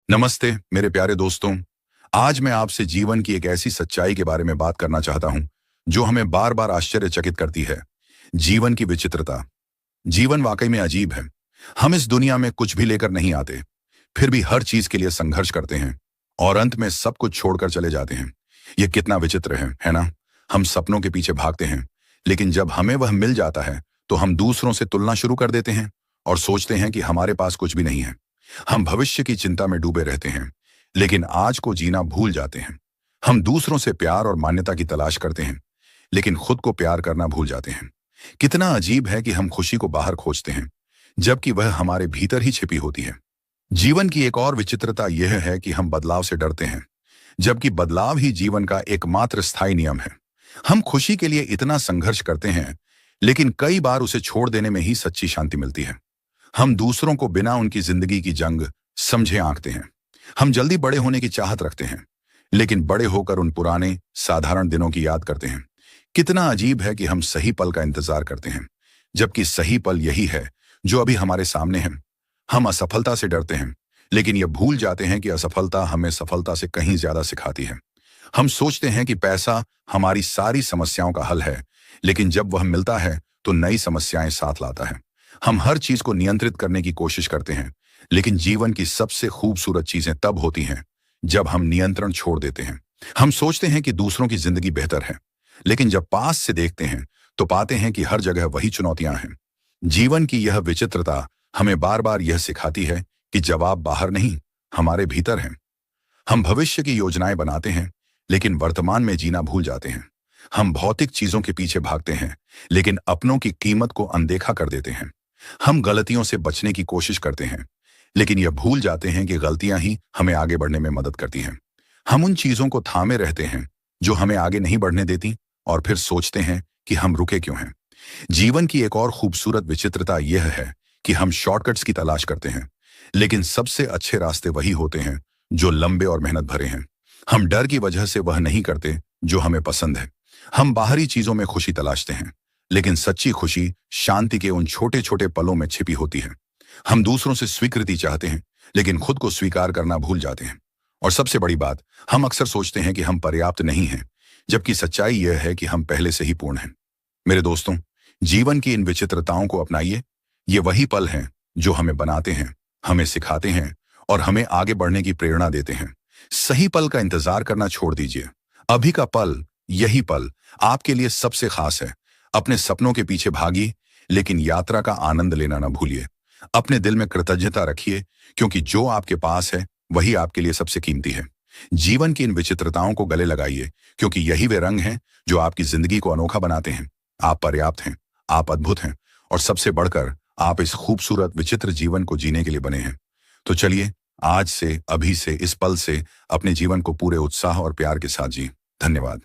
नमस्ते मेरे प्यारे दोस्तों। आज मैं आपसे जीवन की एक ऐसी सच्चाई के बारे में बात करना चाहता हूं जो हमें बार बार आश्चर्यचकित करती है। जीवन की विचित्रता। जीवन वाकई में अजीब है। हम इस दुनिया में कुछ भी लेकर नहीं आते, फिर भी हर चीज के लिए संघर्ष करते हैं और अंत में सब कुछ छोड़कर चले जाते हैं। यह कितना विचित्र है ना? हम सपनों के पीछे भागते हैं, लेकिन जब हमें वह मिल जाता है तो हम दूसरों से तुलना शुरू कर देते हैं और सोचते हैं कि हमारे पास कुछ भी नहीं है। हम भविष्य की चिंता में डूबे रहते हैं, लेकिन आज को जीना भूल जाते हैं। हम दूसरों से प्यार और मान्यता की तलाश करते हैं, लेकिन खुद को प्यार करना भूल जाते हैं। कितना अजीब है कि हम खुशी को बाहर खोजते हैं, जबकि वह हमारे भीतर ही छिपी होती है। जीवन की एक और विचित्रता यह है कि हम बदलाव से डरते हैं, जबकि बदलाव ही जीवन का एकमात्र स्थायी नियम है। हम खुशी के लिए इतना संघर्ष करते हैं, लेकिन कई बार उसे छोड़ देने में ही सच्ची शांति मिलती है। हम दूसरों को बिना उनकी जिंदगी की जंग समझे आंकते हैं। हम जल्दी बड़े होने की चाहत रखते हैं, लेकिन बड़े होकर उन पुराने साधारण दिनों की याद करते हैं। कितना अजीब है कि हम सही पल का इंतजार करते हैं, जबकि सही पल यही है जो अभी हमारे सामने है। हम असफलता से डरते हैं, लेकिन यह भूल जाते हैं कि असफलता हमें सफलता से कहीं ज्यादा सिखाती है। हम सोचते हैं कि पैसा हमारी सारी समस्याओं का हल है, लेकिन जब वह मिलता है तो नई समस्याएं साथ लाता है। हम हर चीज को नियंत्रित करने की कोशिश करते हैं, लेकिन जीवन की सबसे खूबसूरत चीजें तब होती हैं जब हम नियंत्रण छोड़ देते हैं। हम सोचते हैं कि दूसरों की जिंदगी बेहतर है, लेकिन जब पास से देखते हैं तो पाते हैं कि हर जगह वही चुनौतियां हैं। जीवन की यह विचित्रता हमें बार बार यह सिखाती है कि जवाब बाहर नहीं, हमारे भीतर है। हम भविष्य की योजनाएं बनाते हैं, लेकिन वर्तमान में जीना भूल जाते हैं। हम भौतिक चीजों के पीछे भागते हैं, लेकिन अपनों की कीमत को अनदेखा कर देते हैं। हम गलतियों से बचने की कोशिश करते हैं, लेकिन यह भूल जाते हैं कि गलतियां ही हमें आगे बढ़ने में मदद करती हैं। हम उन चीजों को थामे रहते हैं जो हमें आगे नहीं बढ़ने देती, और फिर सोचते हैं कि हम रुके क्यों हैं। जीवन की एक और खूबसूरत विचित्रता यह है कि हम शॉर्टकट्स की तलाश करते हैं, लेकिन सबसे अच्छे रास्ते वही होते हैं जो लंबे और मेहनत भरे हैं। हम डर की वजह से वह नहीं करते जो हमें पसंद है। हम बाहरी चीजों में खुशी तलाशते हैं, लेकिन सच्ची खुशी शांति के उन छोटे छोटे पलों में छिपी होती है। हम दूसरों से स्वीकृति चाहते हैं, लेकिन खुद को स्वीकार करना भूल जाते हैं। और सबसे बड़ी बात, हम अक्सर सोचते हैं कि हम पर्याप्त नहीं हैं, जबकि सच्चाई यह है कि हम पहले से ही पूर्ण हैं। मेरे दोस्तों, जीवन की इन विचित्रताओं को अपनाइए। ये वही पल हैं जो हमें बनाते हैं, हमें सिखाते हैं और हमें आगे बढ़ने की प्रेरणा देते हैं। सही पल का इंतजार करना छोड़ दीजिए। अभी का पल, यही पल आपके लिए सबसे खास है। अपने सपनों के पीछे भागिए, लेकिन यात्रा का आनंद लेना न भूलिए। अपने दिल में कृतज्ञता रखिए, क्योंकि जो आपके पास है वही आपके लिए सबसे कीमती है। जीवन की इन विचित्रताओं को गले लगाइए, क्योंकि यही वे रंग हैं जो आपकी जिंदगी को अनोखा बनाते हैं। आप पर्याप्त हैं, आप अद्भुत हैं, और सबसे बढ़कर आप इस खूबसूरत विचित्र जीवन को जीने के लिए बने हैं। तो चलिए, आज से, अभी से, इस पल से अपने जीवन को पूरे उत्साह और प्यार के साथ जिए। धन्यवाद।